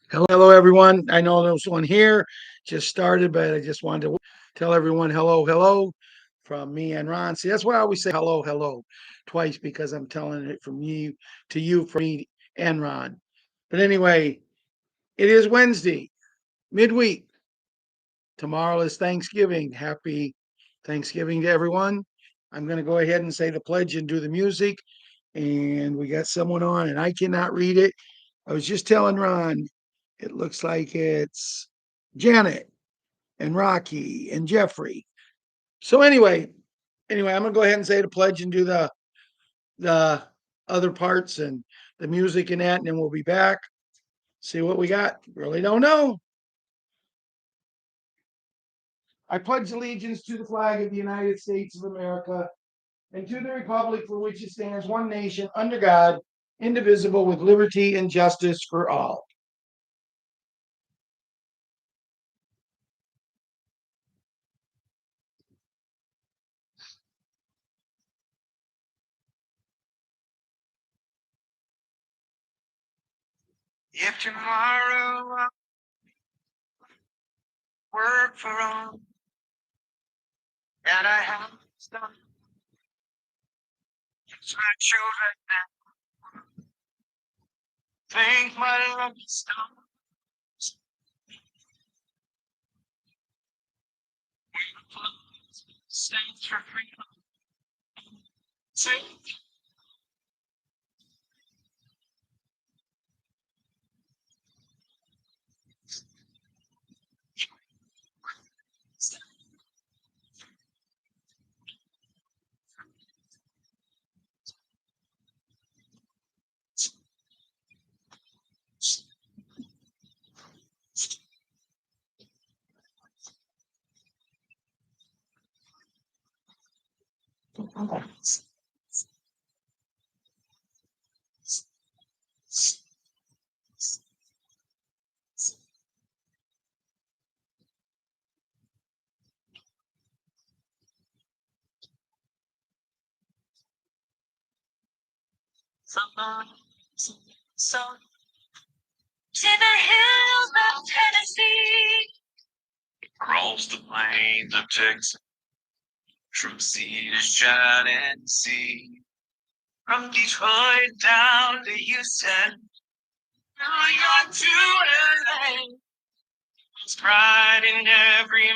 Hello, everyone. I know there's one here just started, but I just wanted to tell everyone hello from me and Ron. See, that's why I always say hello twice because I'm telling it from you to you, from me and Ron. But anyway, it is Wednesday, midweek. Tomorrow is Thanksgiving. Happy Thanksgiving to everyone. I'm going to go ahead and say the pledge and do the music. And we got someone on, and I cannot read it. I was just telling Ron, it looks like it's Janet and Rocky and Jeffrey. So anyway, I'm gonna go ahead and say the pledge and do the other parts and the music and that, and then we'll be back. See what we got. Really don't know. I pledge allegiance to the flag of the United States of America and to the republic for which it stands, one nation, under God, indivisible, with liberty and justice for all. If tomorrow work for all that I have done, it's my children that thank my lucky stars. Stands for freedom. Take from the sun to the hills of Tennessee, across the plains of Texas, from sea to shining sea, from Detroit down to Houston, New York to LA. There's pride in every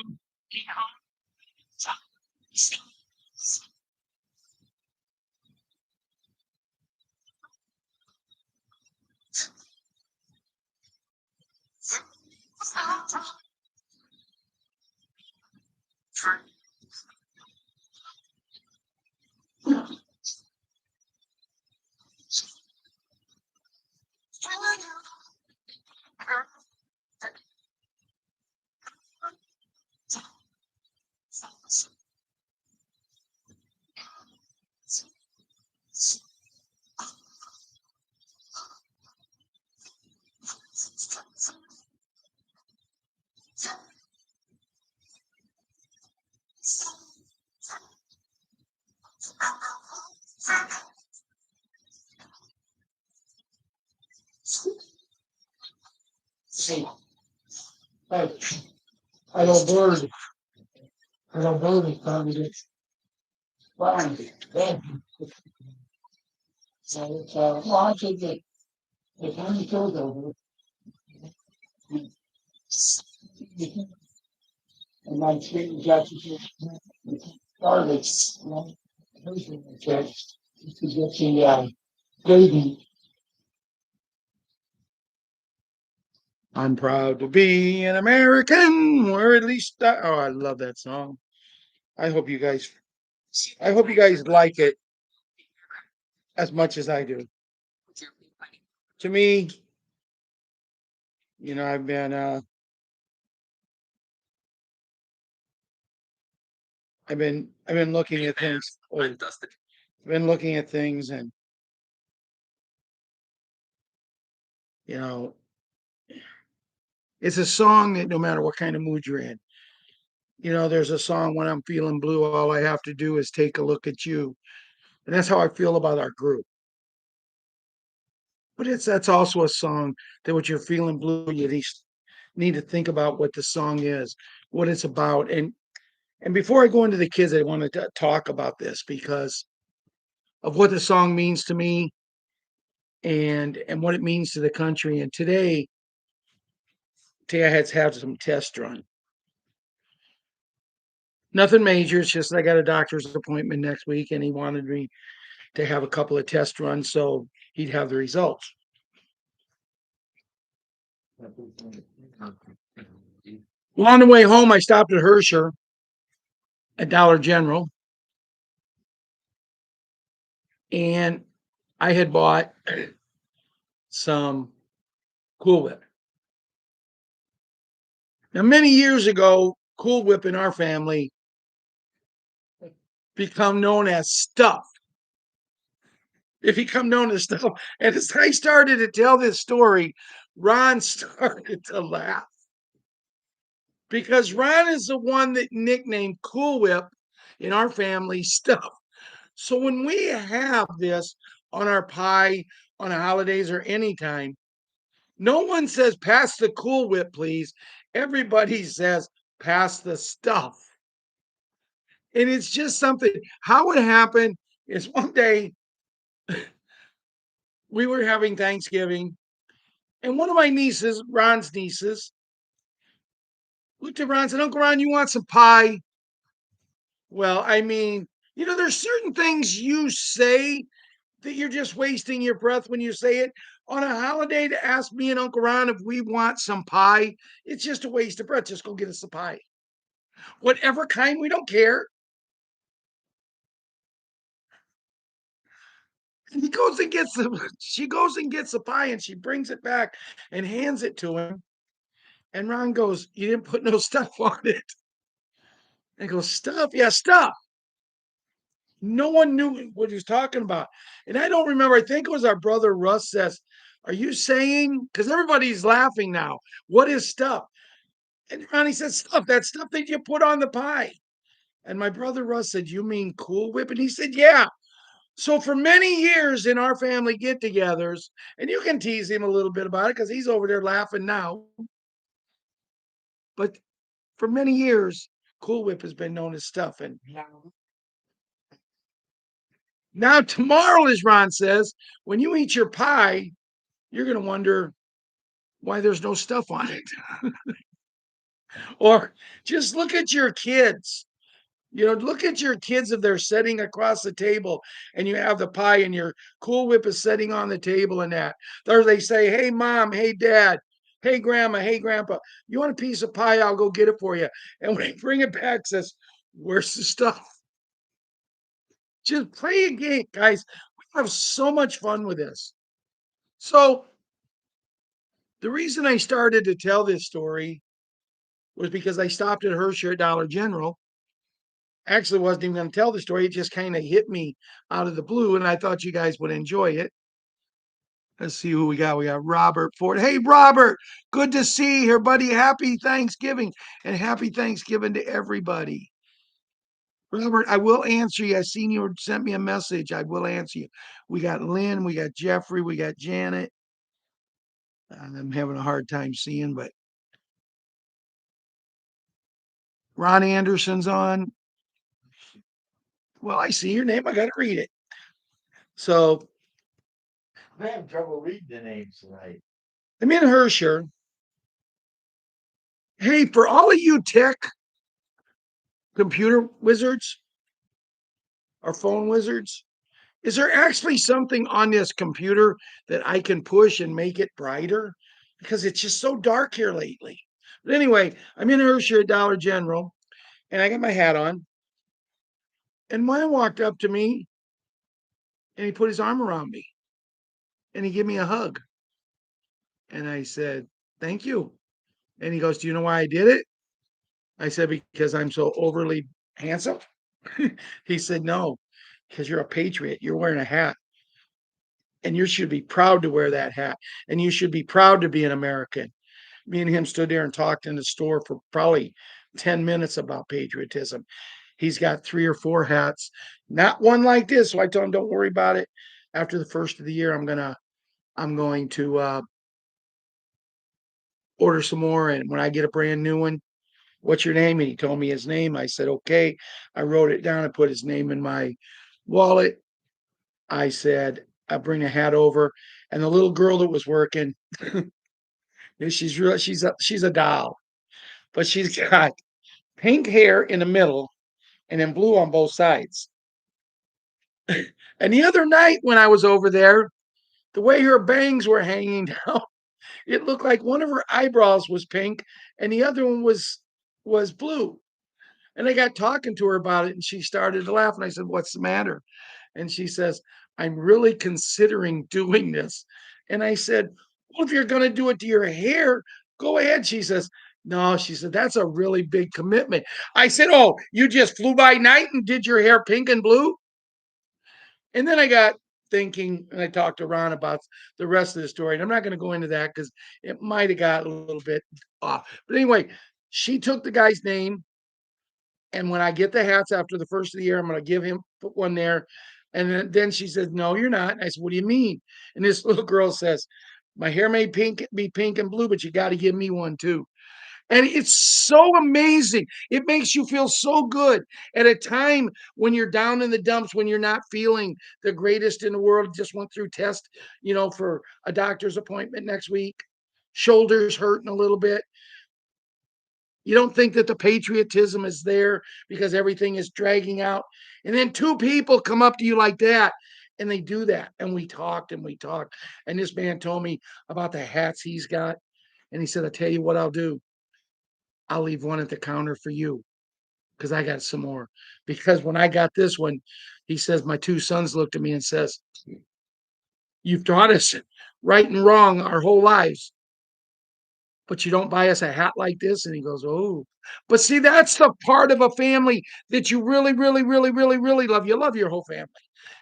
Hey, hey, hello, bird. Hello, bird is coming to find it. So it's watching the county code over. And my street judges garbage. Here's the text. This is what the baby. I'm proud to be an American, or at least oh, I love that song. I hope you guys, I hope you guys like it as much as I do. To me, I've been looking at things. I've been looking at things, and you know, it's a song that no matter what kind of mood you're in, there's a song when I'm feeling blue, all I have to do is take a look at you, and that's how I feel about our group. But that's also a song that when you're feeling blue, you need to think about what the song is, what it's about. And before I go into the kids, I want to talk about this because of what the song means to me and what it means to the country. And today I had to have some tests run. Nothing major. It's just I got a doctor's appointment next week, and he wanted me to have a couple of test runs so he'd have the results. Well, on the way home, I stopped at Herscher at Dollar General, and I had bought some Cool Whip. Now, many years ago, Cool Whip in our family become known as stuff. It become known as stuff. And as I started to tell this story, Ron started to laugh because Ron is the one that nicknamed Cool Whip in our family stuff. So when we have this on our pie on the holidays or anytime, no one says, pass the Cool Whip, please. Everybody says, pass the stuff. And it's just something. How it happened is one day we were having Thanksgiving, and one of my nieces, Ron's nieces, looked at Ron and said, Uncle Ron, you want some pie? Well, I mean, there's certain things you say that you're just wasting your breath when you say it. On a holiday to ask me and Uncle Ron if we want some pie, it's just a waste of breath. Just go get us the pie. Whatever kind, we don't care. And she goes and gets the pie and she brings it back and hands it to him. And Ron goes, you didn't put no stuff on it. And he goes, stuff? Yeah, stuff. No one knew what he was talking about. And I don't remember. I think it was our brother Russ says, are you saying, because everybody's laughing now, what is stuff? And Ronnie said, stuff, that stuff that you put on the pie. And my brother Russ said, you mean Cool Whip? And he said, yeah. So for many years in our family get-togethers, and you can tease him a little bit about it because he's over there laughing now. But for many years, Cool Whip has been known as stuff. And now tomorrow, as Ron says, when you eat your pie, you're going to wonder why there's no stuff on it. Or just look at your kids. Look at your kids if they're sitting across the table and you have the pie and your Cool Whip is sitting on the table and that. Or they say, hey, mom, hey, dad, hey, grandma, hey, grandpa, you want a piece of pie? I'll go get it for you. And when they bring it back, says, where's the stuff? Just play a game, guys. We have so much fun with this. So the reason I started to tell this story was because I stopped at Herscher at Dollar General. Actually wasn't even going to tell the story. It just kind of hit me out of the blue, and I thought you guys would enjoy it. Let's see who we got. We got Robert Ford. Hey, Robert, good to see you here, buddy. Happy Thanksgiving, and happy Thanksgiving to everybody. Robert, I will answer you. I seen you sent me a message. I will answer you. We got Lynn, we got Jeffrey, we got Janet. I'm having a hard time seeing, but Ron Anderson's on. Well, I see your name. I got to read it. So I have trouble reading the names tonight. I'm in Herscher. Hey, for all of you tech computer wizards or phone wizards, is there actually something on this computer that I can push and make it brighter? Because it's just so dark here lately. But anyway, I'm in Herscher at Dollar General and I got my hat on. And Maya walked up to me and he put his arm around me and he gave me a hug. And I said, thank you. And he goes, do you know why I did it? I said, because I'm so overly handsome. He said, no, because you're a patriot. You're wearing a hat. And you should be proud to wear that hat. And you should be proud to be an American. Me and him stood there and talked in the store for probably 10 minutes about patriotism. He's got 3 or 4 hats, not one like this. So I told him, don't worry about it. After the first of the year, I'm going to I'm going to order some more. And when I get a brand new one, what's your name? And he told me his name. I said, okay. I wrote it down. I put his name in my wallet. I said, I bring a hat over. And the little girl that was working, she's a doll, but she's got pink hair in the middle and then blue on both sides. And the other night when I was over there, the way her bangs were hanging down, it looked like one of her eyebrows was pink and the other one was blue. And I got talking to her about it and she started to laugh. And I said, what's the matter? And she says, I'm really considering doing this. And I said, well, if you're going to do it to your hair, go ahead. She says, no, she said, that's a really big commitment. I said, oh, you just flew by night and did your hair pink and blue? And then I got thinking, and I talked to Ron about the rest of the story. And I'm not going to go into that because it might have got a little bit off. But anyway, she took the guy's name. And when I get the hats after the first of the year, I'm going to give him, put one there. And then she says, no, you're not. And I said, what do you mean? And this little girl says, my hair may be pink and blue, but you got to give me one too. And it's so amazing. It makes you feel so good at a time when you're down in the dumps, when you're not feeling the greatest in the world. Just went through test, for a doctor's appointment next week. Shoulders hurting a little bit. You don't think that the patriotism is there because everything is dragging out. And then two people come up to you like that and they do that. And we talked and we talked. And this man told me about the hats he's got. And he said, I'll tell you what I'll do. I'll leave one at the counter for you because I got some more. Because when I got this one, he says, my two sons looked at me and says, you've taught us right and wrong our whole lives, but you don't buy us a hat like this. And he goes, oh, but see, that's the part of a family that you really, really, really, really, really love. You love your whole family.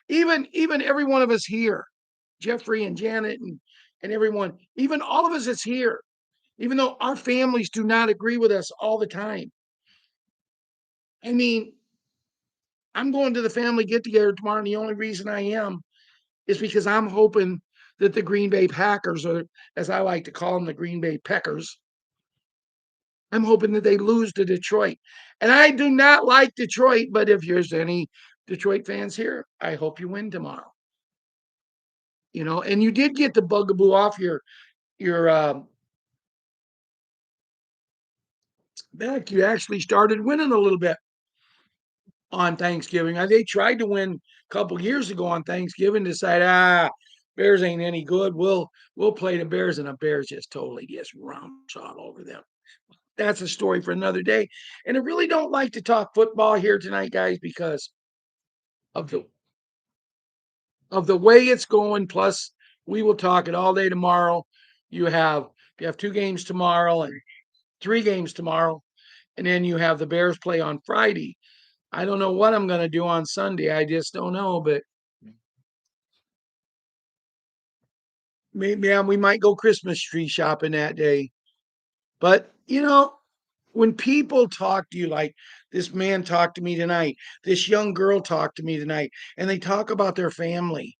Even every one of us here, Jeffrey and Janet and everyone, even all of us that's here, even though our families do not agree with us all the time. I mean, I'm going to the family get together tomorrow. And the only reason I am is because I'm hoping that the Green Bay Packers, or as I like to call them, the Green Bay Peckers, I'm hoping that they lose to Detroit. And I do not like Detroit, but if there's any Detroit fans here, I hope you win tomorrow. And you did get the bugaboo off your back. You actually started winning a little bit on Thanksgiving. They tried to win a couple years ago on Thanksgiving, decide, Bears ain't any good. We'll play the Bears, and the Bears just totally just rounds all over them. That's a story for another day. And I really don't like to talk football here tonight, guys, because of the way it's going. Plus, we will talk it all day tomorrow. You have 2 games tomorrow and 3 games tomorrow, and then you have the Bears play on Friday. I don't know what I'm going to do on Sunday. I just don't know, but maybe we might go Christmas tree shopping that day. But when people talk to you like this man talked to me tonight, this young girl talked to me tonight, and they talk about their family.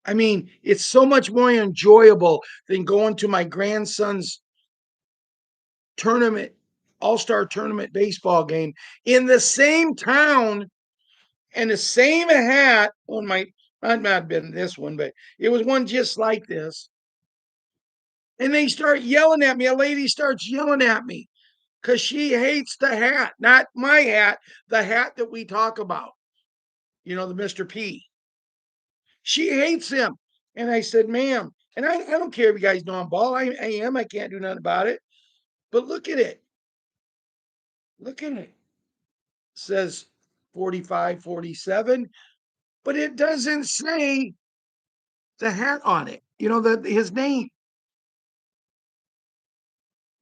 I mean, it's so much more enjoyable than going to my grandson's tournament, all-star tournament baseball game in the same town and the same hat on my, might not have been this one, but it was one just like this. And they start yelling at me. A lady starts yelling at me because she hates the hat, not my hat, the hat that we talk about, the Mr. P. She hates him. And I said, ma'am, and I don't care if you guys know I'm bald. I am. I can't do nothing about it. But look at it. Look at it. It says 45, 47, but it doesn't say the hat on it, his name.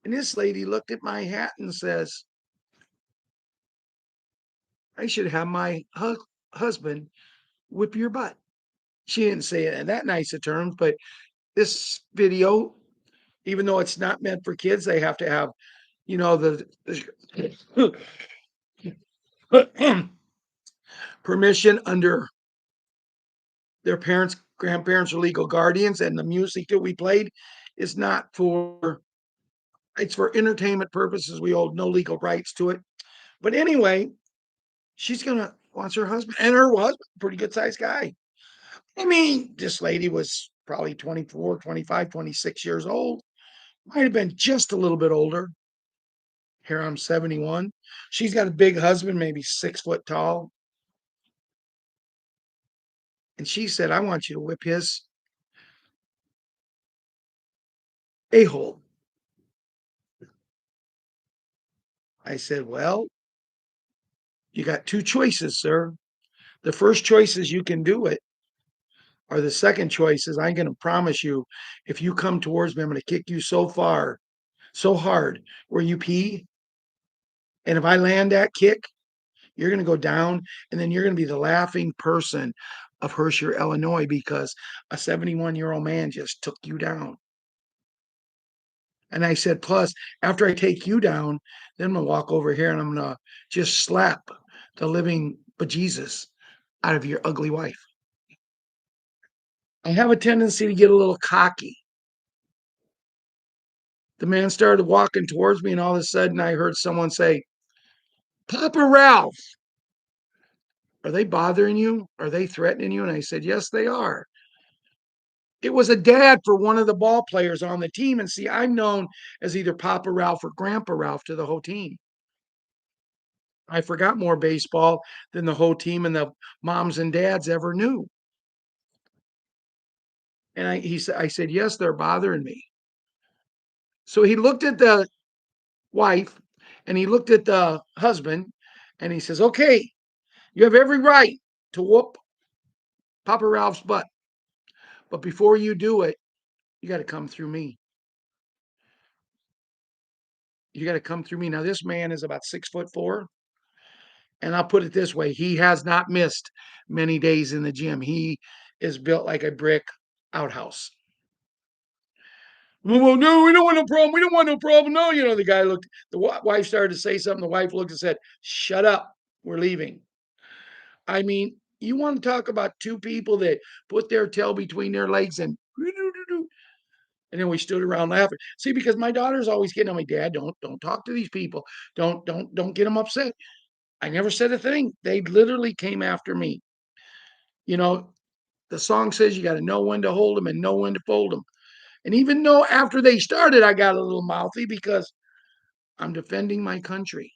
And this lady looked at my hat and says, I should have my husband whip your butt. She didn't say it in that nice of terms, but this video, even though it's not meant for kids, they have to have, the permission under their parents' grandparents are legal guardians, and the music that we played is not for, it's for entertainment purposes. We hold no legal rights to it. But anyway, she's gonna wants her husband, and her husband, pretty good sized guy. I mean, this lady was probably 24, 25, 26 years old. Might have been just a little bit older. Here I'm 71. She's got a big husband, maybe 6 foot tall. And she said, I want you to whip his a-hole. I said, well, you got two choices, sir. The first choice is you can do it. Or the second choice is I'm going to promise you, if you come towards me, I'm going to kick you so far, so hard where you pee. And if I land that kick, you're going to go down, and then you're going to be the laughing person of Herscher, Illinois, because a 71-year-old man just took you down. And I said, plus, after I take you down, then I'm going to walk over here and I'm going to just slap the living bejesus out of your ugly wife. I have a tendency to get a little cocky. The man started walking towards me, and all of a sudden I heard someone say, Papa Ralph, are they bothering you? Are they threatening you? And I said, yes, they are. It was a dad for one of the ball players on the team. And see, I'm known as either Papa Ralph or Grandpa Ralph to the whole team. I forgot more baseball than the whole team and the moms and dads ever knew. And I said, yes, they're bothering me. So he looked at the wife and he looked at the husband and he says, okay, you have every right to whoop Papa Ralph's butt. But before you do it, you got to come through me. You got to come through me. Now, this man is about 6'4". And I'll put it this way, he has not missed many days in the gym. He is built like a brick outhouse. Well, no, we don't want no problem. We don't want no problem. No, the guy looked, the wife started to say something. The wife looked and said, shut up. We're leaving. I mean, you want to talk about two people that put their tail between their legs and then we stood around laughing. See, because my daughter's always getting on me, Dad, don't talk to these people. Don't get them upset. I never said a thing. They literally came after me. You know, the song says you got to know when to hold them and know when to fold them. And even though after they started, I got a little mouthy because I'm defending my country.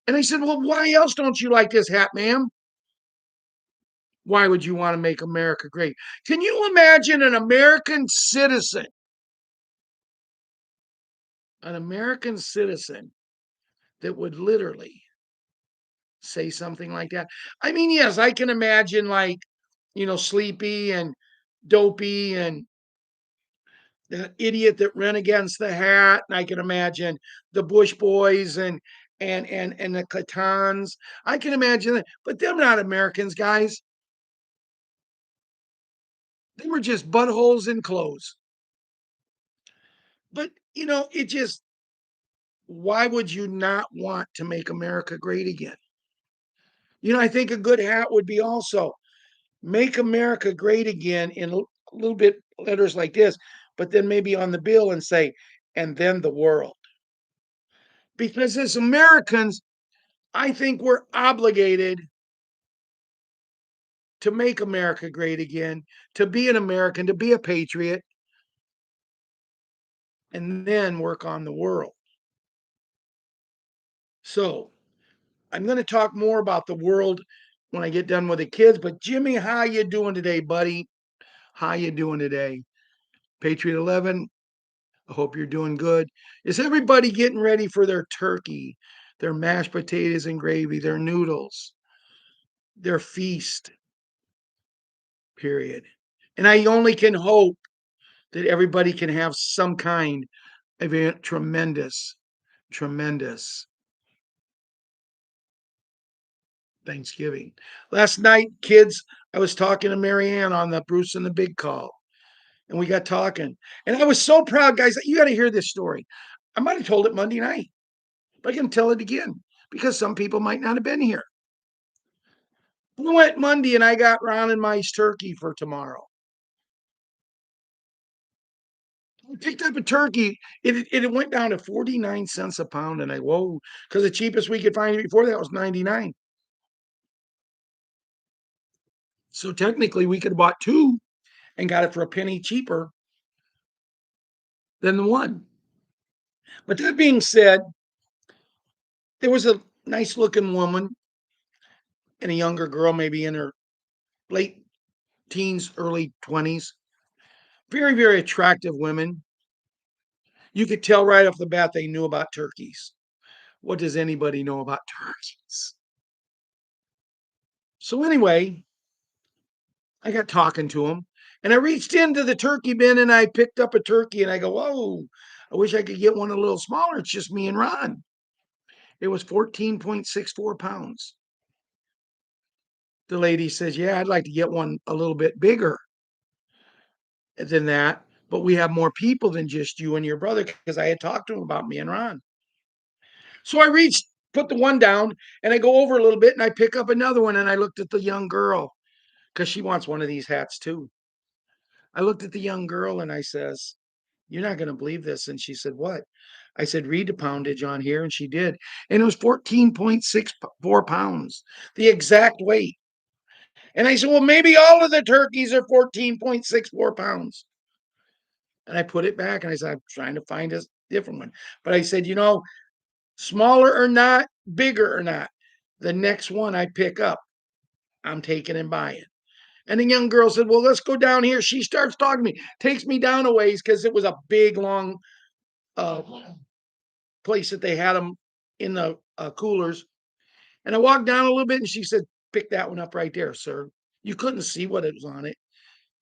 And I said, well, why else don't you like this hat, ma'am? Why would you want to make America great? Can you imagine an American citizen that would literally say something like that? I mean, yes, I can imagine like, Sleepy and Dopey and the idiot that ran against the hat, and I can imagine the Bush boys and the Catons. I can imagine that, but they're not Americans, guys. They were just buttholes in clothes. But it just, why would you not want to make America great again? I think a good hat would be also make America great again in a little bit letters like this, but then maybe on the bill and say, and then the world. Because as Americans, I think we're obligated to make America great again, to be an American, to be a patriot, and then work on the world. So I'm going to talk more about the world when I get done with the kids. But Jimmy, how you doing today, buddy? How you doing today? Patriot 11, I hope you're doing good. Is everybody getting ready for their turkey, their mashed potatoes and gravy, their noodles, their feast? Period. And I only can hope that everybody can have some kind of a tremendous, tremendous Thanksgiving. Last night, kids, I was talking to Marianne on the Bruce and the Big call, and we got talking. And I was so proud, guys. You got to hear this story. I might have told it Monday night, but I can tell it again because some people might not have been here. We went Monday and I got Ron and Mice turkey for tomorrow. picked up a turkey. It went down to 49 cents a pound. And whoa, because the cheapest we could find before that was 99. So technically we could have bought two and got it for a penny cheaper than the one. But that being said, there was a nice looking woman and a younger girl, maybe in her late teens, early 20s. Very, very attractive women. You could tell right off the bat they knew about turkeys. What does anybody know about turkeys? So, anyway, I got talking to him and I reached into the turkey bin and I picked up a turkey and I go, whoa, I wish I could get one a little smaller. It's just me and Ron. It was 14.64 pounds. The lady says, yeah, I'd like to get one a little bit bigger than that, but we have more people than just you and your brother because I had talked to him about me and Ron. So I reached, put the one down, and I go over a little bit and I pick up another one and I looked at the young girl because she wants one of these hats too. I looked at the young girl and I says, you're not going to believe this. And she said, what? I said, read the poundage on here. And she did. And it was 14.64 pounds, the exact weight. And I said, well, maybe all of the turkeys are 14.64 pounds. And I put it back and I said, I'm trying to find a different one. But I said, smaller or not, bigger or not, the next one I pick up, I'm taking and buying. And the young girl said, well, let's go down here. She starts talking to me, takes me down a ways because it was a big, long uh, place that they had them in the coolers. And I walked down a little bit and she said, pick that one up right there, sir. You couldn't see what it was on it.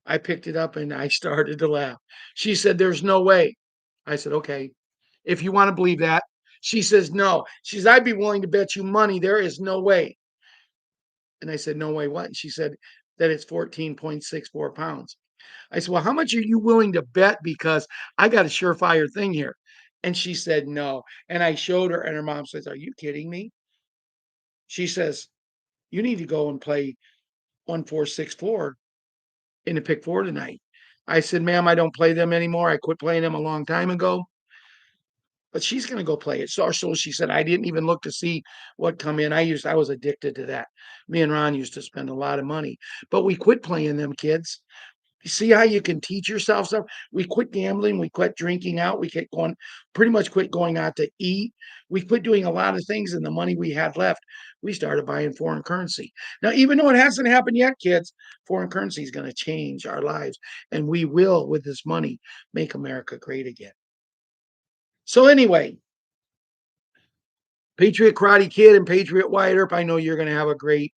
I picked it up and I started to laugh. She said, there's no way. I said, okay, if you want to believe that. She says, no. She says, I'd be willing to bet you money. There is no way. And I said, no way, what? And she said that it's 14.64 pounds. I said, well, how much are you willing to bet? Because I got a surefire thing here. And she said, no. And I showed her, and her mom says, are you kidding me? She says, you need to go and play 1464 in the pick four tonight. I said, ma'am, I don't play them anymore. I quit playing them a long time ago. But she's going to go play it. So she said, I didn't even look to see what come in. I was addicted to that. Me and Ron used to spend a lot of money, but we quit playing them, kids. You see how you can teach yourself stuff? We quit gambling. We quit drinking out. We quit going, pretty much quit going out to eat. We quit doing a lot of things, and the money we had left, we started buying foreign currency. Now, even though it hasn't happened yet, kids, foreign currency is going to change our lives, and we will, with this money, make America great again. So, anyway, Patriot Karate Kid and Patriot Wyatt Earp, I know you're going to have a great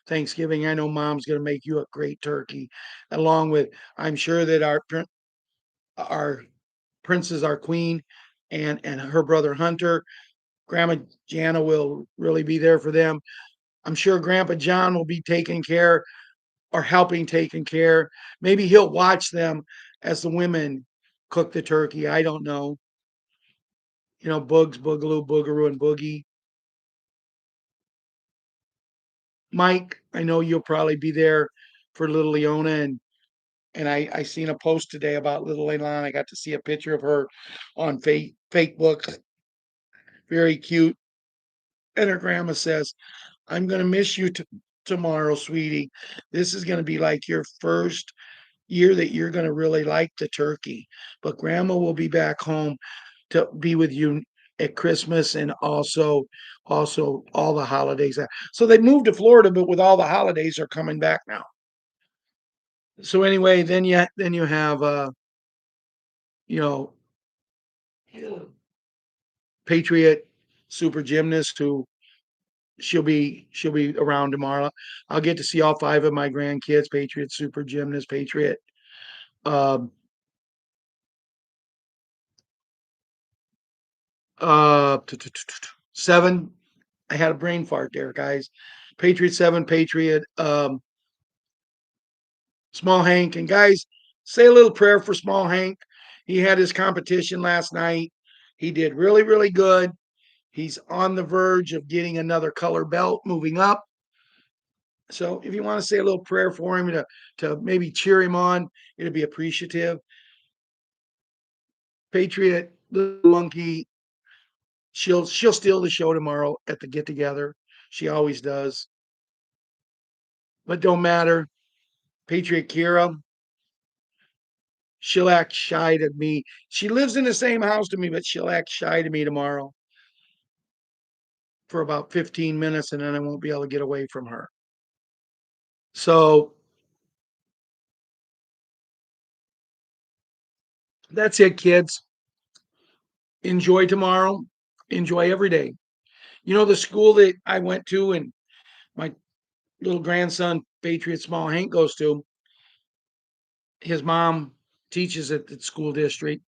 Thanksgiving. I know Mom's going to make you a great turkey, along with, I'm sure that our princess, our queen, and her brother Hunter, Grandma Jana will really be there for them. I'm sure Grandpa John will be taking care or helping taking care. Maybe he'll watch them as the women cook the turkey. I don't know. Bugs, Boogaloo, Boogaroo, and Boogie. Mike, I know you'll probably be there for little Leona, and I seen a post today about little Leilani. I got to see a picture of her on Facebook. Very cute. And her grandma says, I'm going to miss you tomorrow, sweetie. This is going to be like your first year that you're going to really like the turkey. But grandma will be back home to be with you at Christmas and also all the holidays. So they moved to Florida, but with all the holidays are coming back now. So anyway, then you have you know Patriot Super Gymnast who she'll be around tomorrow. I'll get to see all five of my grandkids, Patriot Super Gymnast, Patriot um seven. I had a brain fart there, guys. Patriot seven, Patriot Small Hank. And guys, say a little prayer for Small Hank. He had his competition last night. He did really, really good. He's on the verge of getting another color belt moving up. So if you want to say a little prayer for him to maybe cheer him on, it'd be appreciative. Patriot, little monkey, she'll steal the show tomorrow at the get together. She always does. But don't matter. Patriot Kira, she'll act shy to me. She lives in the same house to me, but she'll act shy to me tomorrow for about 15 minutes, and then I won't be able to get away from her. So that's it, kids. Enjoy tomorrow. Enjoy every day. You know, the school that I went to and my little grandson, Patriot Small Hank, goes to, his mom teaches at the school district.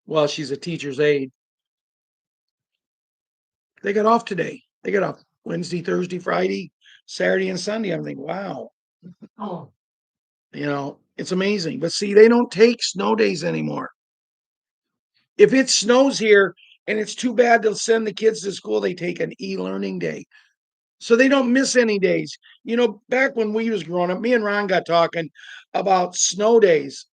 Well, she's a teacher's aide. They got off today. They got off Wednesday, Thursday, Friday, Saturday, and Sunday. I'm thinking, wow, Oh, it's amazing. But see, they don't take snow days anymore. If it snows here and it's too bad to send the kids to school, they take an e-learning day. So they don't miss any days. Back when we was growing up, me and Ron got talking about snow days.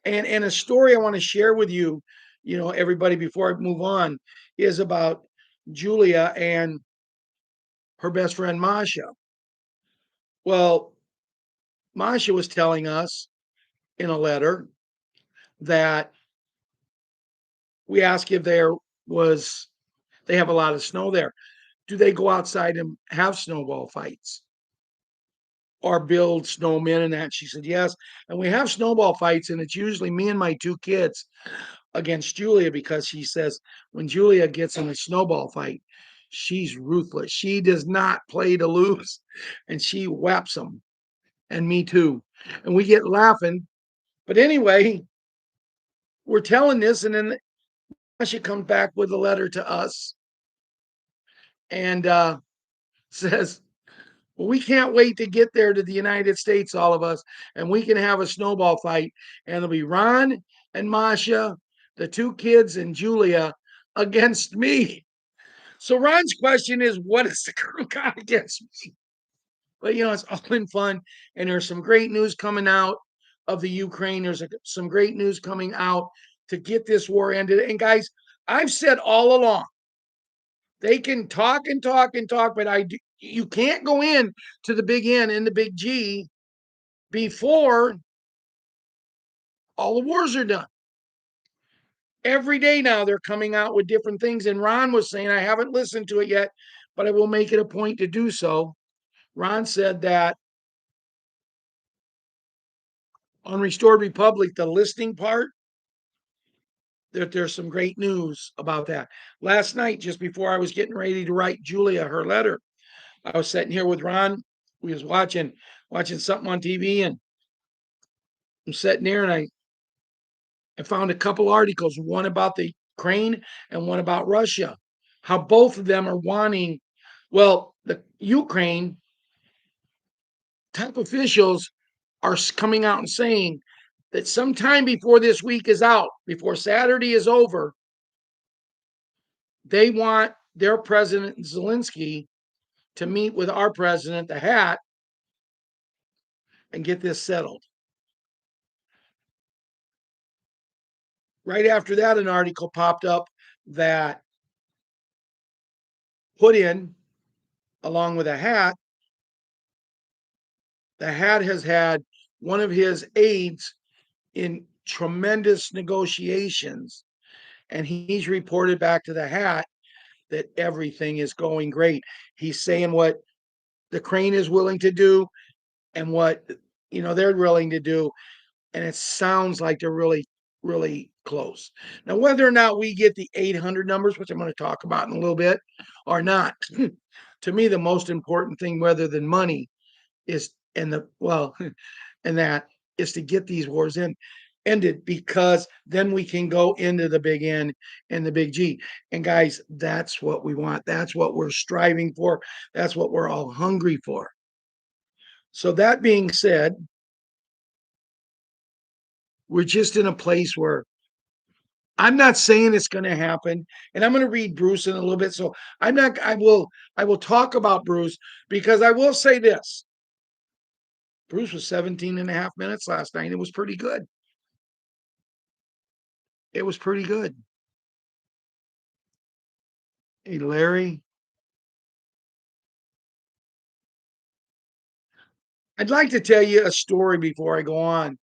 And a story I want to share with you, everybody, before I move on, is about Julia and her best friend Masha. Well, Masha was telling us in a letter that we asked if they have a lot of snow there. Do they go outside and have snowball fights or build snowmen and that? She said, yes. And we have snowball fights, and it's usually me and my two kids against Julia, because she says when Julia gets in a snowball fight, she's ruthless. She does not play to lose, and she whaps them, and me too. And we get laughing. But anyway, we're telling this, and then she comes back with a letter to us and says, well, we can't wait to get there to the United States, all of us, and we can have a snowball fight. And it'll be Ron and Masha, the two kids, and Julia against me. So Ron's question is, what is the girl got against me? But it's all in fun, and there's some great news coming out of the Ukraine. There's some great news coming out to get this war ended. And guys, I've said all along, they can talk and talk and talk, but you can't go in to the big N and the big G before all the wars are done. Every day now they're coming out with different things. And Ron was saying, I haven't listened to it yet, but I will make it a point to do so. Ron said that on Restored Republic, the listing part, that there's some great news about that. Last night, just before I was getting ready to write Julia her letter, I was sitting here with Ron. We was watching something on TV, and I'm sitting there, and I found a couple articles, one about the Ukraine and one about Russia, how both of them are wanting, well, the Ukraine top officials are coming out and saying that sometime before this week is out, before Saturday is over, they want their president Zelensky to meet with our president, the Hat, and get this settled. Right after that, an article popped up that Putin, along with the Hat has had one of his aides in tremendous negotiations, and he's reported back to the Hat that everything is going great. He's saying what the Crane is willing to do and what they're willing to do, and it sounds like they're really, really close. Now, whether or not we get the 800 numbers, which I'm going to talk about in a little bit, or not, to me, the most important thing, rather than money, is and that is to get these wars ended, because then we can go into the big N and the big G. And guys, that's what we want. That's what we're striving for. That's what we're all hungry for. So that being said, we're just in a place where I'm not saying it's going to happen, and I'm going to read Bruce in a little bit. So I will talk about Bruce, because I will say this. Bruce was 17 and a half minutes last night. It was pretty good. It was pretty good. Hey, Larry, I'd like to tell you a story before I go on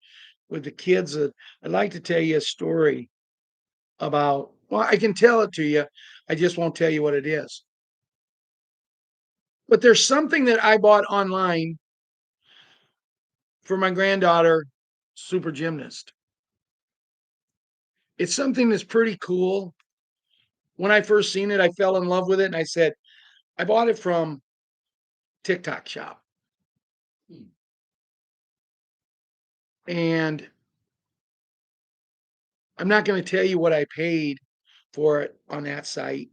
with the kids. I'd like to tell you a story about, well, I can tell it to you. I just won't tell you what it is. But there's something that I bought online for my granddaughter, super gymnast. It's something that's pretty cool. When I first seen it, I fell in love with it and I said, I bought it from TikTok shop. And I'm not going to tell you what I paid for it on that site.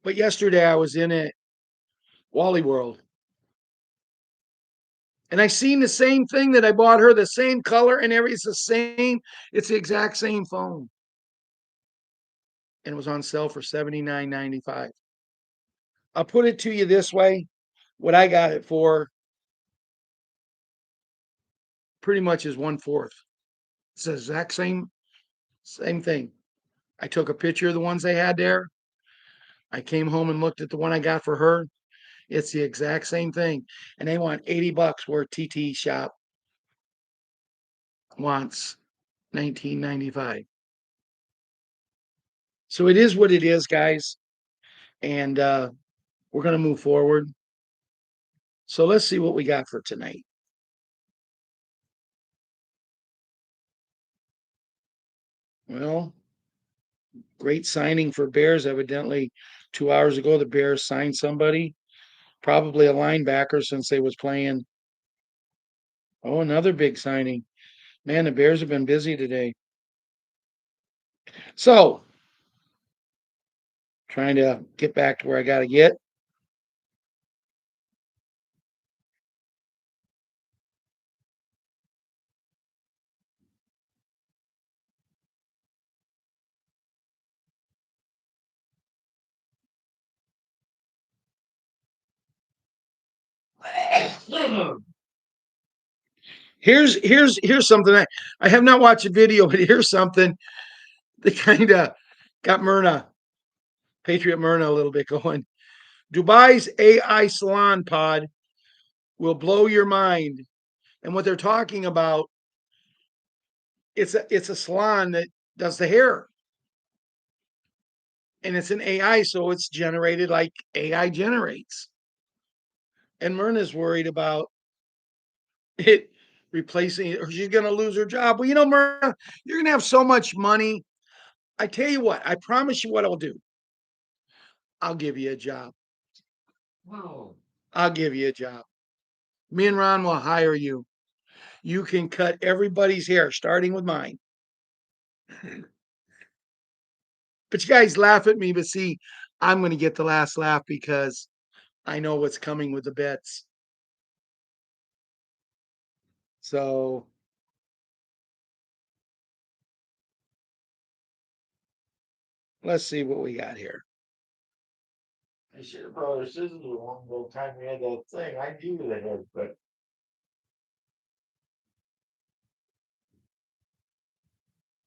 But yesterday I was in it, Wally World, and I seen the same thing that I bought her, the same color and everything. It's the same. It's the exact same phone, and it was on sale for $79.95. I'll put it to you this way: what I got it for, pretty much is 1/4. It's the exact same thing. I took a picture of the ones they had there. I came home and looked at the one I got for her. It's the exact same thing, and they want $80 where TT shop wants 19.95. So it is what it is, guys, and we're gonna move forward. So let's see what we got for tonight. Well, great signing for Bears. Evidently, 2 hours ago, the Bears signed somebody, probably a linebacker, since they was playing. Oh, another big signing. Man, the Bears have been busy today. So, trying to get back to where I got to get. Here's something I have not watched a video, but here's something that kind of got Patriot Myrna a little bit going. Dubai's AI salon pod will blow your mind. And what they're talking about, it's a salon that does the hair. And it's an AI, so it's generated like AI generates. And Myrna's worried about it replacing, or she's going to lose her job. Well, Myrna, you're going to have so much money. I tell you what, I promise you what I'll do. I'll give you a job. Wow. I'll give you a job. Me and Ron will hire you. You can cut everybody's hair, starting with mine. But you guys laugh at me, but see, I'm going to get the last laugh because I know what's coming with the bets. So let's see what we got here. I should have brought a scissors along the time we had that thing. I knew that had, but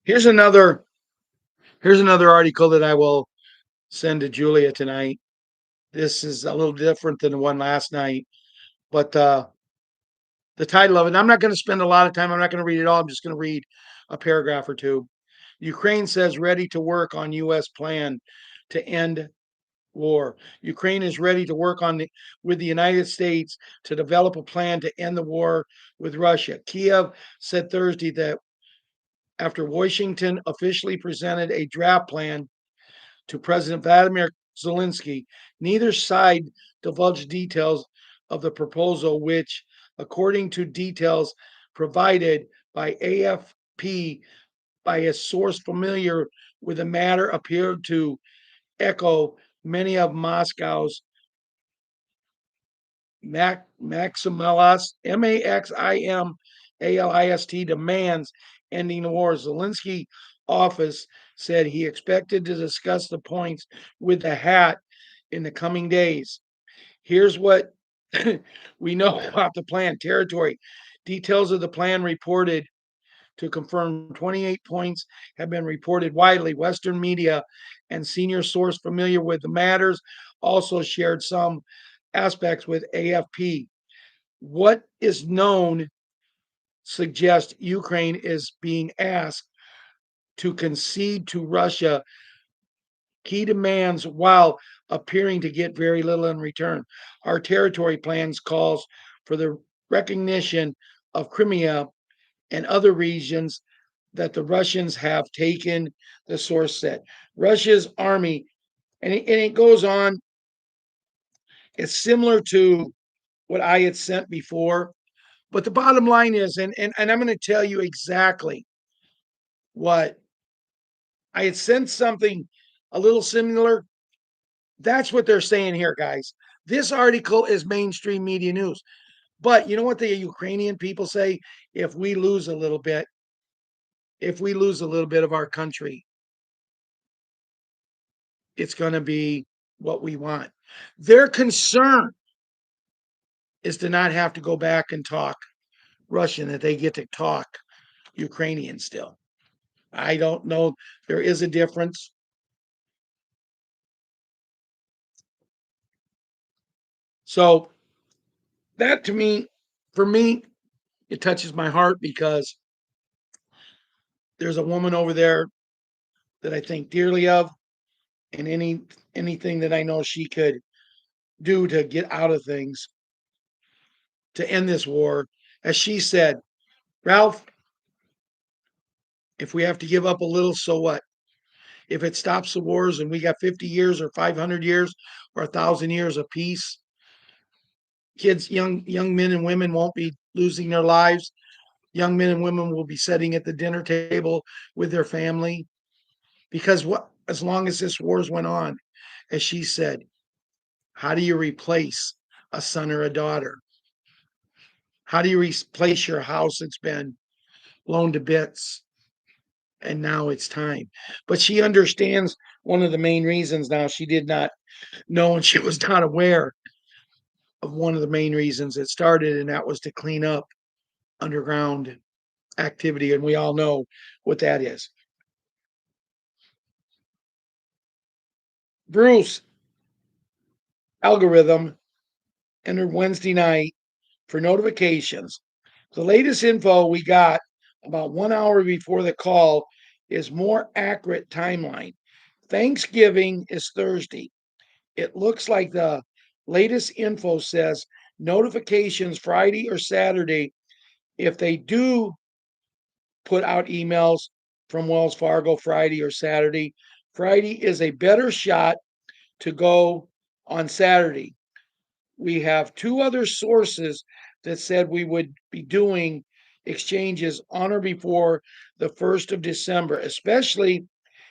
Here's another article that I will send to Julia tonight. This is a little different than the one last night, but the title of it, and I'm not going to spend a lot of time. I'm not going to read it all. I'm just going to read a paragraph or two. Ukraine says ready to work on U.S. plan to end war. Ukraine is ready to work with the United States to develop a plan to end the war with Russia. Kiev said Thursday that after Washington officially presented a draft plan to President Vladimir Zelensky, neither side divulged details of the proposal, which, according to details provided by AFP by a source familiar with the matter, appeared to echo many of Moscow's Maximalist, Maximalist demands ending the war. Zelensky office said he expected to discuss the points with the hat in the coming days. Here's what we know about the plan: territory Details of the plan reported to confirm 28 points have been reported widely. Western media and senior source familiar with the matters also shared some aspects with AFP. What is known suggests Ukraine is being asked to concede to Russia key demands while appearing to get very little in return. Our territory plans calls for the recognition of Crimea and other regions that the Russians have taken, the source said. Russia's army, and it goes on, it's similar to what I had sent before. But the bottom line is, and I'm going to tell you exactly what I had sent something a little similar. That's what they're saying here, guys. This article is mainstream media news. But you know what the Ukrainian people say? If we lose a little bit, if we lose a little bit of our country, it's going to be what we want. Their concern is to not have to go back and talk Russian, that they get to talk Ukrainian still. I don't know. There is a difference. So that to me, for me, it touches my heart because there's a woman over there that I think dearly of, and anything that I know she could do to get out of things to end this war. As she said, Ralph, if we have to give up a little, so what? If it stops the wars and we got 50 years or 500 years or 1,000 years of peace, kids, young men and women won't be losing their lives. Young men and women will be sitting at the dinner table with their family. Because what, as long as this wars went on, as she said, how do you replace a son or a daughter? How do you replace your house that's been blown to bits? And now it's time. But she understands one of the main reasons now. She did not know, and she was not aware of one of the main reasons it started, and that was to clean up underground activity. And we all know what that is. Bruce algorithm entered Wednesday night for notifications. The latest info we got about 1 hour before the call is more accurate timeline. Thanksgiving is Thursday. It looks like the latest info says notifications Friday or Saturday. If they do put out emails from Wells Fargo Friday or Saturday, Friday is a better shot to go on Saturday. We have two other sources that said we would be doing exchanges on or before the 1st of December, especially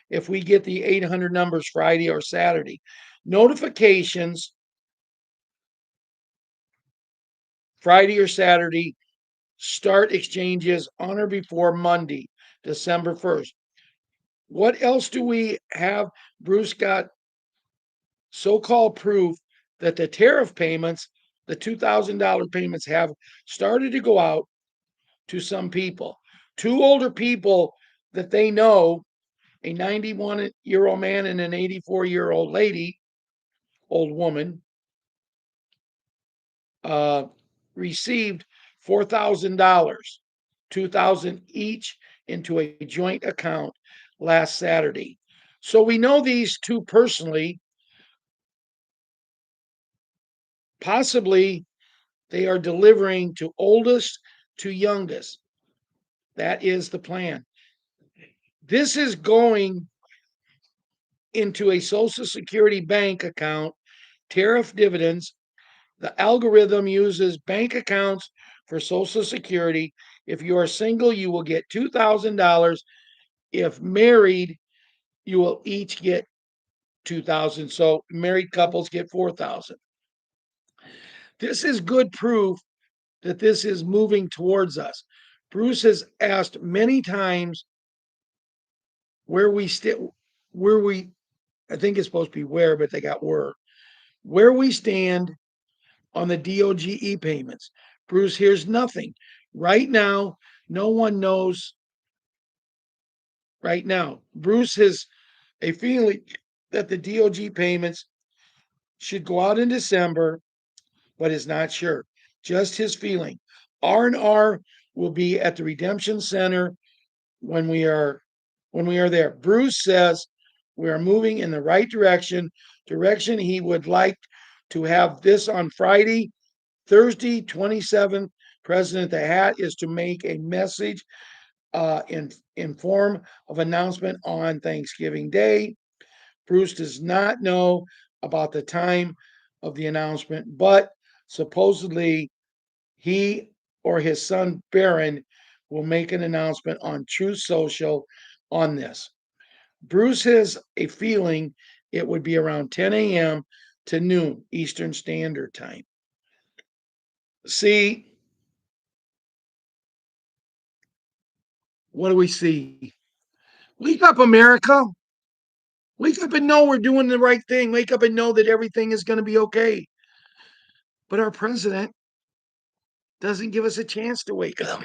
if we get the 800 numbers Friday or Saturday. Notifications Friday or Saturday, start exchanges on or before Monday, December 1st. What else do we have? Bruce got so-called proof that the tariff payments, the $2,000 payments, have started to go out to some people. Two older people that they know, a 91-year-old man and an 84-year-old lady, old woman, received $4,000, 2,000 each into a joint account last Saturday. So we know these two personally. Possibly they are delivering to oldest to youngest. That is the plan. This is going into a Social Security bank account, tariff dividends. The algorithm uses bank accounts for Social Security. If you are single, you will get $2,000. If married, you will each get 2,000. So married couples get 4,000. This is good proof that this is moving towards us. Bruce has asked many times where we where we, I think it's supposed to be where, but they got where we stand on the DOGE payments. Bruce hears nothing. Right now, no one knows right now. Bruce has a feeling that the DOG payments should go out in December, but is not sure. Just his feeling. R&R will be at the Redemption Center when we are there. Bruce says we are moving in the right direction he would like to have this on Friday, Thursday, 27th. President the Hat is to make a message in form of announcement on Thanksgiving Day. Bruce does not know about the time of the announcement, but supposedly he or his son Barron will make an announcement on Truth Social on this. Bruce has a feeling it would be around 10 a.m. to noon Eastern Standard Time. See, what do we see? Wake up, America. Wake up and know we're doing the right thing. Wake up and know that everything is going to be okay. But our president doesn't give us a chance to wake up.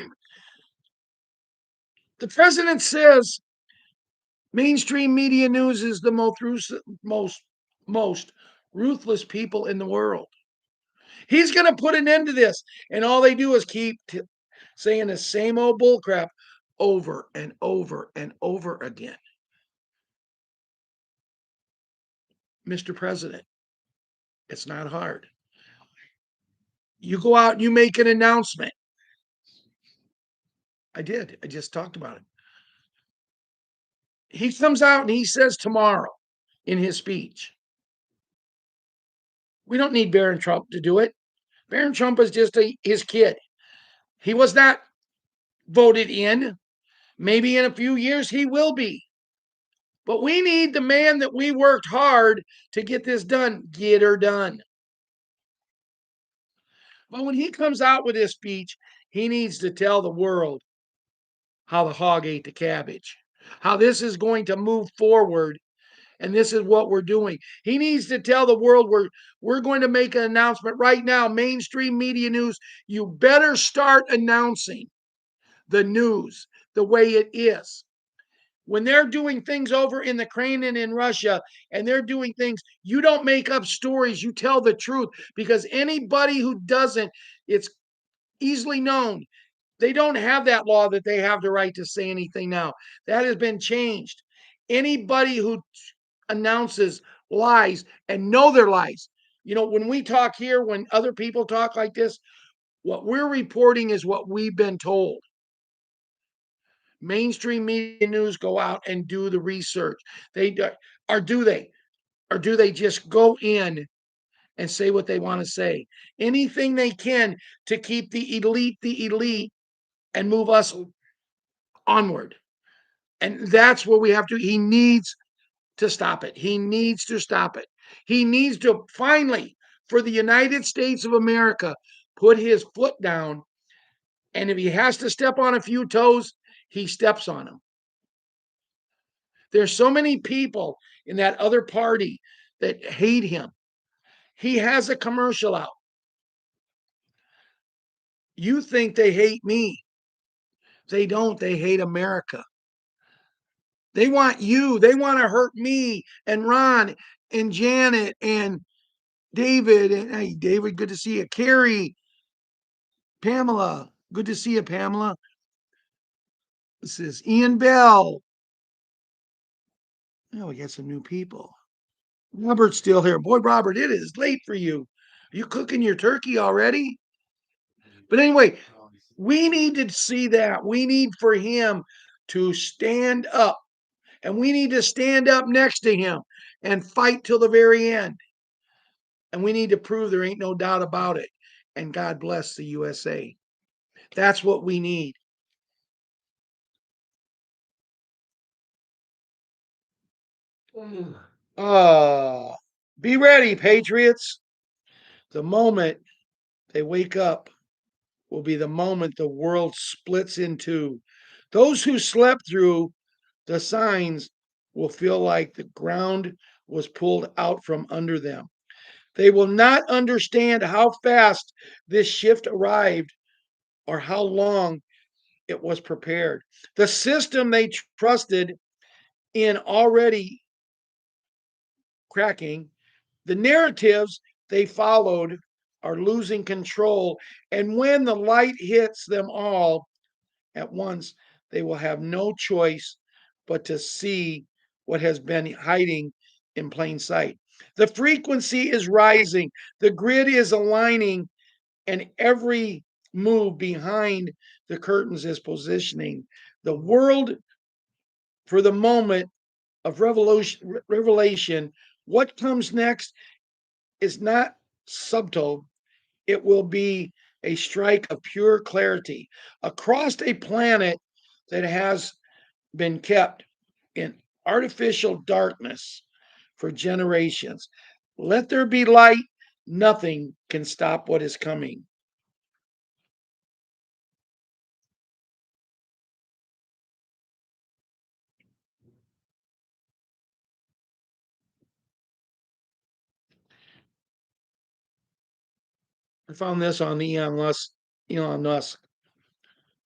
The president says mainstream media news is the most ruthless people in the world. He's going to put an end to this, and all they do is keep saying the same old bullcrap over and over and over again. Mr. President, it's not hard. You go out and you make an announcement. I did. I just talked about it. He comes out and he says tomorrow in his speech, we don't need Barron Trump to do it. Barron Trump is just his kid. He was not voted in. Maybe in a few years he will be. But we need the man that we worked hard to get this done. Get her done. But when he comes out with his speech, he needs to tell the world how the hog ate the cabbage, how this is going to move forward, and this is what we're doing. He needs to tell the world we're going to make an announcement right now. Mainstream media news, you better start announcing the news the way it is. When they're doing things over in the Ukraine and in Russia, and they're doing things, you don't make up stories, you tell the truth, because anybody who doesn't, it's easily known. They don't have that law that they have the right to say anything now. That has been changed. Anybody who announces lies and know they're lies. You know, when we talk here, when other people talk like this, what we're reporting is what we've been told. Mainstream media news go out and do the research. They or do they? Or do they just go in and say what they want to say? Anything they can to keep the elite and move us onward. And that's what we have to. He needs to stop it. He needs to stop it. He needs to finally, for the United States of America, put his foot down. And if he has to step on a few toes, he steps on them. There's so many people in that other party that hate him. He has a commercial out. You think they hate me. They don't. They hate America. They want you. They want to hurt me and Ron and Janet and David. And hey, David, good to see you. Carrie, Pamela, good to see you, Pamela. This is Ian Bell. Oh, we got some new people. Robert's still here. Boy, Robert, it is late for you. Are you cooking your turkey already? But anyway, we need to see that. We need for him to stand up. And we need to stand up next to him and fight till the very end. And we need to prove there ain't no doubt about it. And God bless the USA. That's what we need. Be ready, Patriots. The moment they wake up will be the moment the world splits in two. Those who slept through the signs will feel like the ground was pulled out from under them. They will not understand how fast this shift arrived or how long it was prepared. The system they trusted in already cracking, the narratives they followed are losing control. And when the light hits them all at once, they will have no choice but to see what has been hiding in plain sight. The frequency is rising, the grid is aligning, and every move behind the curtains is positioning the world for the moment of revelation. What comes next is not subtle, it will be a strike of pure clarity across a planet that has been kept in artificial darkness for generations. Let there be light. Nothing can stop what is coming. I found this on the Elon Musk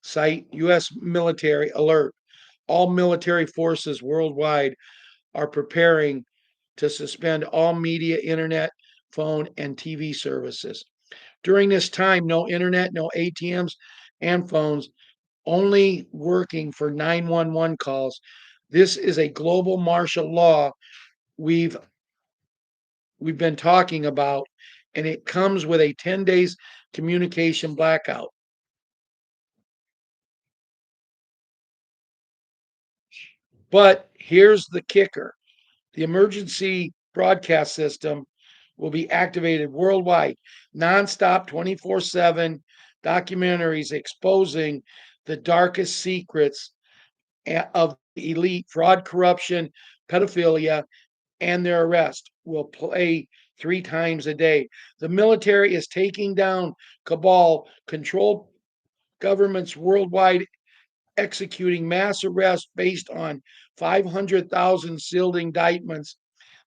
site. U.S. military alert. All military forces worldwide are preparing to suspend all media, internet, phone, and TV services. During this time, no internet, no ATMs and phones, only working for 911 calls. This is a global martial law we've we've been talking about, and it comes with a 10 days communication blackout. But here's the kicker. The emergency broadcast system will be activated worldwide, nonstop, 24/7 documentaries exposing the darkest secrets of elite fraud, corruption, pedophilia, and their arrest will play 3 times a day. The military is taking down cabal, controlled governments worldwide, executing mass arrests based on 500,000 sealed indictments.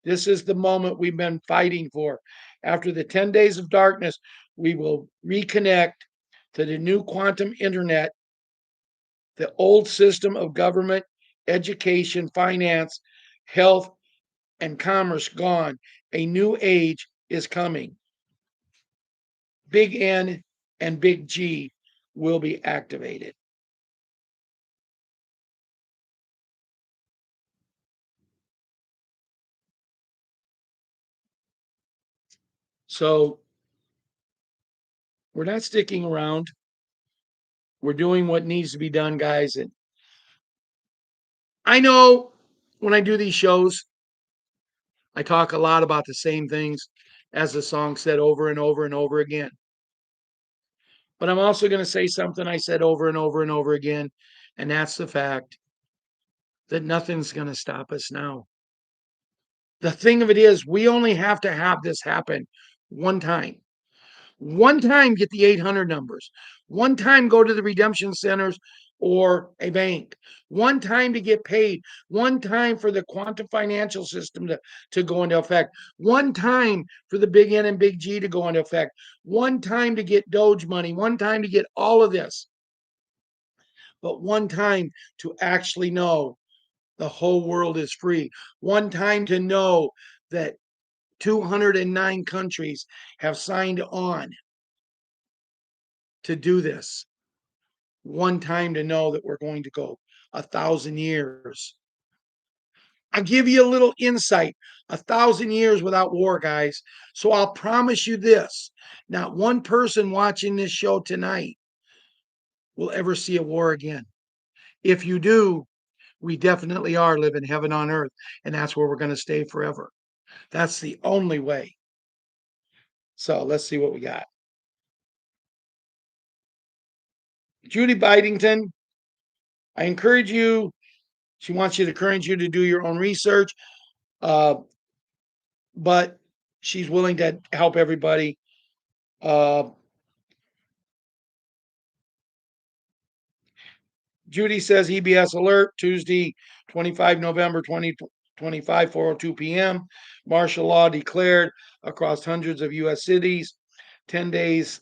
This is the moment we've been fighting for. After the 10 days of darkness, we will reconnect to the new quantum internet, the old system of government, education, finance, health, and commerce gone. A new age is coming. Big N and Big G will be activated. So we're not sticking around. We're doing what needs to be done, guys. And I know when I do these shows, I talk a lot about the same things as the song said over and over and over again. But I'm also going to say something I said over and over and over again, and that's the fact that nothing's going to stop us now. The thing of it is, we only have to have this happen one time. One time, get the 800 numbers. One time, go to the redemption centers or a bank. One time to get paid. One time for the quantum financial system to go into effect. One time for the big N and big G to go into effect. One time to get Doge money. One time to get all of this. But one time to actually know the whole world is free. One time to know that 209 countries have signed on to do this. One time to know that we're going to go 1,000 years. I'll give you a little insight. 1,000 years without war, guys. So I'll promise you this: not one person watching this show tonight will ever see a war again. If you do, we definitely are living heaven on earth, and that's where we're going to stay forever. That's the only way. So let's see what we got. Judy Bidington, I encourage you. She wants you to encourage you to do your own research, uh, but she's willing to help everybody. Uh, Judy says EBS alert Tuesday, 25 November 2025, 4:02 p.m. Martial law declared across hundreds of U.S. cities. 10 days,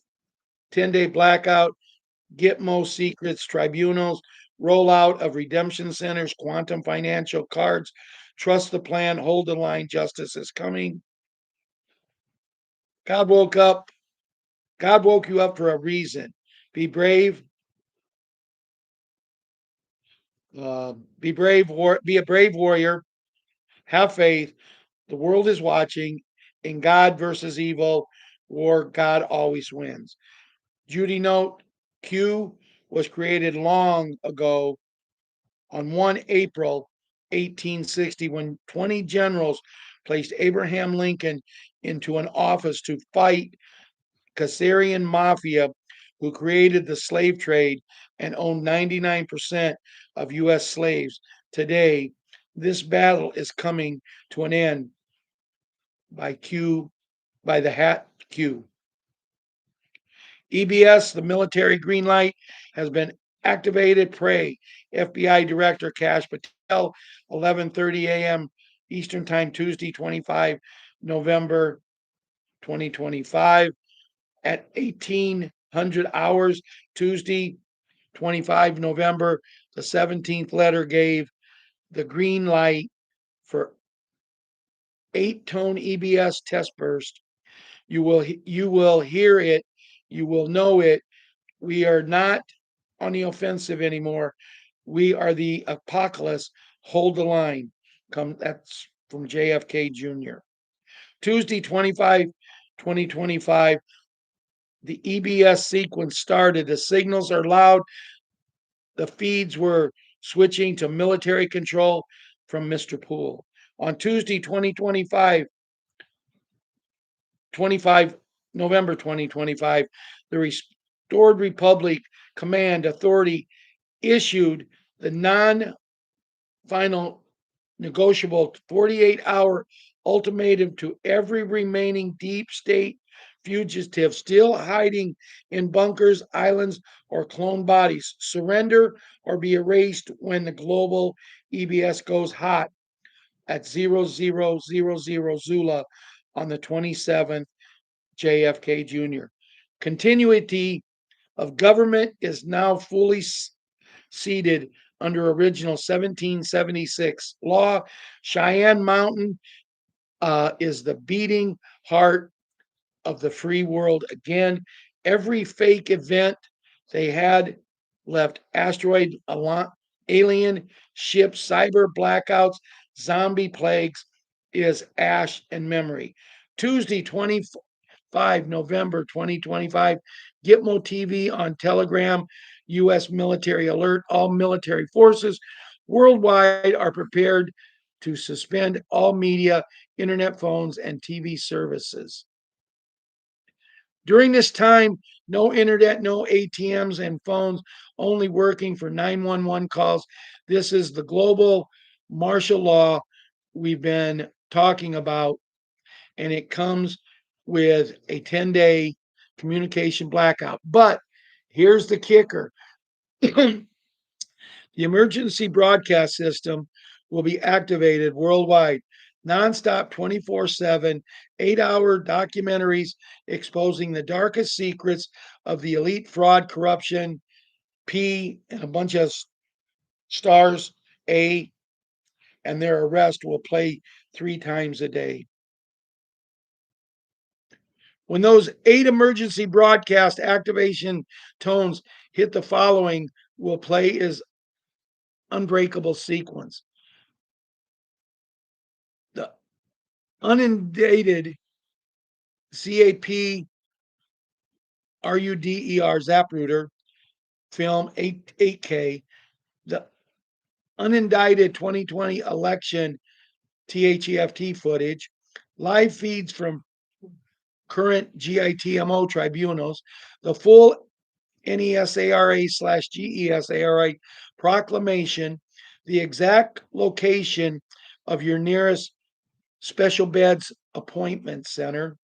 10-day blackout. Gitmo secrets, tribunals, rollout of redemption centers, quantum financial cards. Trust the plan, hold the line, justice is coming. God woke up. God woke you up for a reason. Be brave. Be brave. Be a brave warrior. Have faith. The world is watching. In God versus evil war, God always wins. Judy note: Q was created long ago on 1 April 1860 when 20 generals placed Abraham Lincoln into an office to fight Khazarian mafia who created the slave trade and owned 99% of US slaves. Today, this battle is coming to an end by Q by the hat Q. EBS, the military green light, has been activated. Pray. FBI Director Kash Patel, 11:30 a.m. Eastern Time, Tuesday, 25 November 2025 at 1800 hours, Tuesday, 25 November. The 17th letter gave the green light for 8-tone EBS test burst. You will hear it. You will know it. We are not on the offensive anymore. We are the apocalypse. Hold the line. Come, that's from JFK Jr. Tuesday, 25, 2025. The EBS sequence started. The signals are loud. The feeds were switching to military control from Mr. Poole. On Tuesday, 25 November 2025, the Restored Republic Command Authority issued the non final negotiable 48-hour ultimatum to every remaining deep state fugitive still hiding in bunkers, islands, or clone bodies. Surrender or be erased when the global EBS goes hot at 0000 Zula on the 27th, JFK Jr. Continuity of government is now fully seated under original 1776 law. Cheyenne Mountain is the beating heart of the free world again. Every fake event they had left asteroid, alien ships, cyber blackouts, zombie plagues is ash and memory. Tuesday, 25 November 2025, Gitmo TV on Telegram, U.S. military alert. All military forces worldwide are prepared to suspend all media, internet phones, and TV services. During this time, no internet, no ATMs and phones, only working for 911 calls. This is the global martial law we've been talking about, and it comes with a 10-day communication blackout. But here's the kicker. The emergency broadcast system will be activated worldwide, nonstop 24/7, 8-hour documentaries exposing the darkest secrets of the elite fraud, corruption, P, and a bunch of stars, A, and their arrest will play 3 times a day. When those 8 emergency broadcast activation tones hit, the following will play is unbreakable sequence. The unindicted CAP RUDER Zapruder film 8K, the unindicted 2020 election THEFT footage, live feeds from current GITMO tribunals, the full NESARA/GESARA proclamation, the exact location of your nearest special beds appointment center.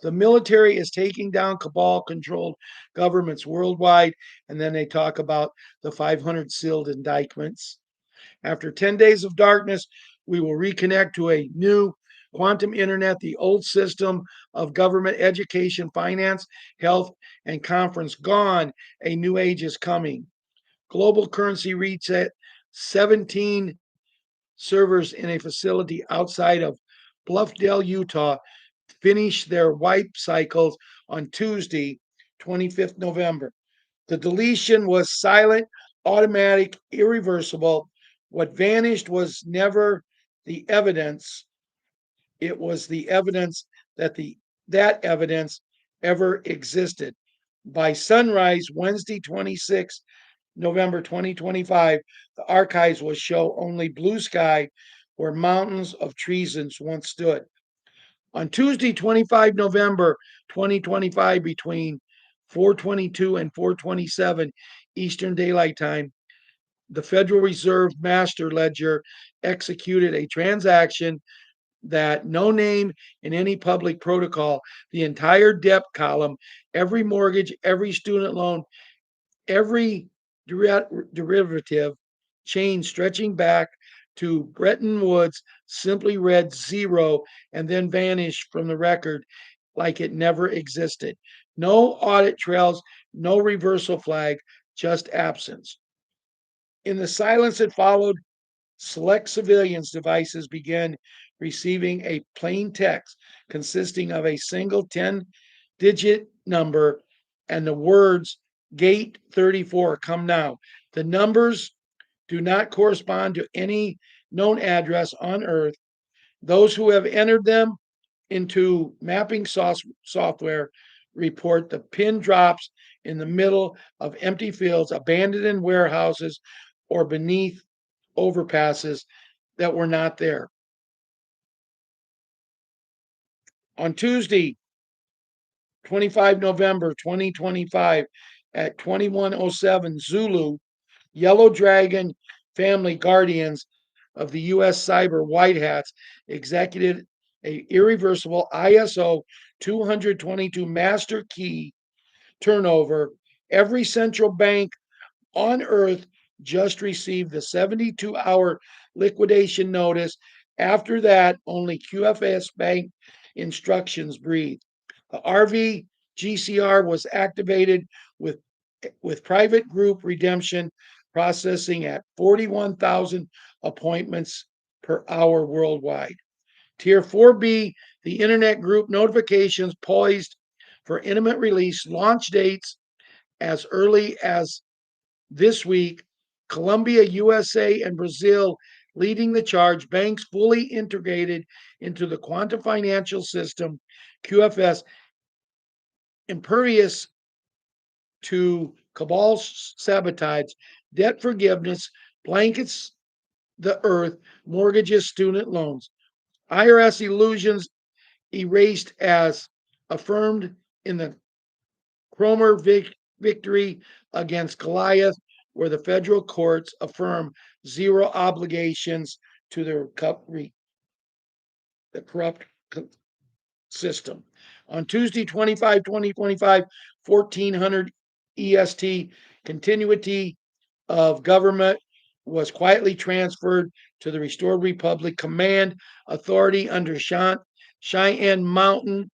The military is taking down cabal controlled governments worldwide. And then they talk about the 500 sealed indictments. After 10 days of darkness, we will reconnect to a new quantum internet, the old system of government, education, finance, health, and conference gone. A new age is coming. Global currency reset, 17 servers in a facility outside of Bluffdale, Utah, finish their wipe cycles on Tuesday, 25th November. The deletion was silent, automatic, irreversible. What vanished was never the evidence. It was the evidence that evidence ever existed. By sunrise, Wednesday, 26 November 2025, the archives will show only blue sky where mountains of treasons once stood. On Tuesday, 25 November 2025, between 4:22 and 4:27 Eastern Daylight Time, the Federal Reserve Master Ledger executed a transaction that no name in any public protocol, the entire debt column, every mortgage, every student loan, every derivative chain stretching back to Bretton Woods simply read zero and then vanished from the record like it never existed. No audit trails, no reversal flag, just absence. In the silence that followed, select civilians' devices began receiving a plain text consisting of a single 10-digit number and the words Gate 34 come now. The numbers do not correspond to any known address on Earth. Those who have entered them into mapping software report the pin drops in the middle of empty fields, abandoned warehouses, or beneath overpasses that were not there. On Tuesday, 25 November 2025 at 2107 Zulu, Yellow Dragon family guardians of the U.S. Cyber White Hats executed a irreversible ISO 222 master key turnover. Every central bank on Earth just received the 72-hour liquidation notice. After that, only QFS Bank instructions breathe. The RV GCR was activated with, with private group redemption processing at 41,000 appointments per hour worldwide. Tier 4B, the Internet Group notifications poised for imminent release, launch dates as early as this week. Colombia, USA, and Brazil leading the charge, banks fully integrated into the quantum financial system, QFS, impervious to cabal sabotage, debt forgiveness, blankets the earth, mortgages, student loans. IRS illusions erased as affirmed in the Cromer victory against Goliath, where the federal courts affirm zero obligations to the corrupt system. On Tuesday, 25/2025, 1400 EST, continuity of government was quietly transferred to the Restored Republic Command Authority under Cheyenne Mountain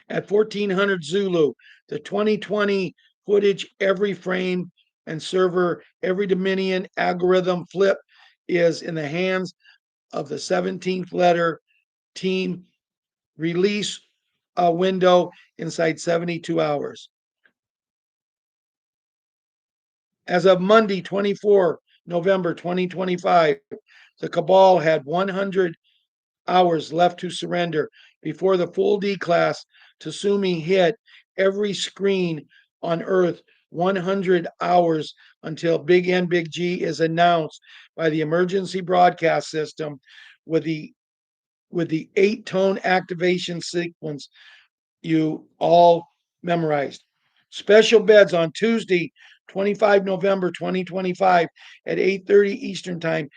at 1400 Zulu. The 2020 footage, every frame and server, every Dominion algorithm flip is in the hands of the 17th letter team. Release a window inside 72 hours. As of Monday, 24 November 2025, the cabal had 100 hours left to surrender before the full D class Tsumi hit every screen on Earth. 100 hours until Big N Big G is announced by the emergency broadcast system with the 8-tone activation sequence you all memorized. Special beds on Tuesday, 25 November 2025 at 8:30 Eastern Time.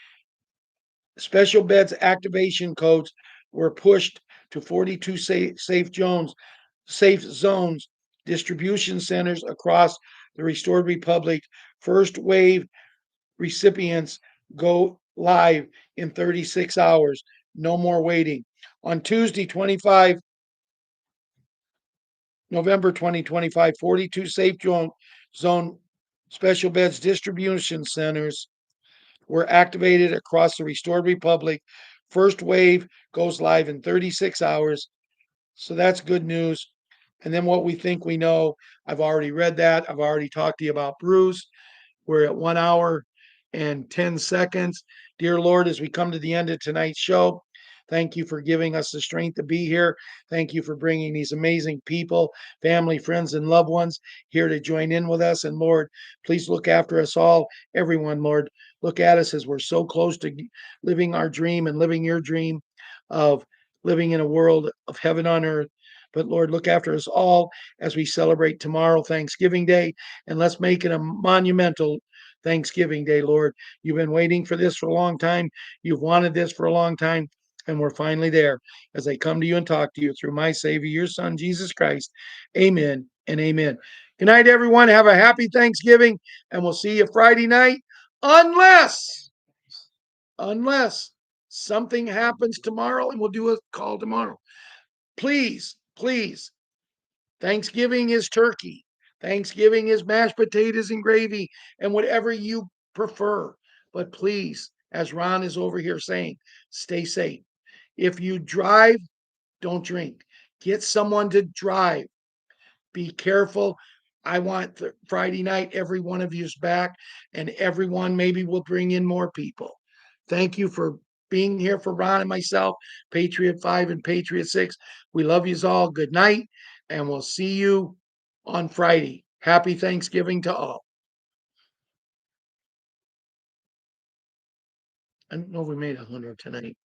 Special beds activation codes were pushed to 42 safe zones, distribution centers across the Restored Republic. First wave recipients go live in 36 hours. No more waiting. On Tuesday, 25 November 2025, 42 safe zone special beds distribution centers were activated across the restored republic. First wave goes live in 36 hours. So that's good news. And then what we think we know, I've already read that. I've already talked to you about Bruce. We're at 1 hour and 10 seconds. Dear Lord, as we come to the end of tonight's show, thank you for giving us the strength to be here. Thank you for bringing these amazing people, family, friends, and loved ones here to join in with us. And Lord, please look after us all, everyone, Lord. Look at us as we're so close to living our dream and living your dream of living in a world of heaven on earth. But Lord, look after us all as we celebrate tomorrow, Thanksgiving Day, and let's make it a monumental Thanksgiving Day, Lord. You've been waiting for this for a long time. You've wanted this for a long time, and we're finally there as I come to you and talk to you through my Savior, your Son, Jesus Christ. Amen and amen. Good night, everyone. Have a happy Thanksgiving, and we'll see you Friday night, unless something happens tomorrow, and we'll do a call tomorrow. Please, please. Thanksgiving is turkey. Thanksgiving is mashed potatoes and gravy and whatever you prefer. But please, as Ron is over here saying, stay safe. If you drive, don't drink. Get someone to drive. Be careful. I want Friday night, every one of you's back, and everyone maybe will bring in more people. Thank you for being here for Ron and myself, Patriot 5 and Patriot 6. We love yous all. Good night, and we'll see you on Friday. Happy Thanksgiving to all. I don't know if we made 100 tonight.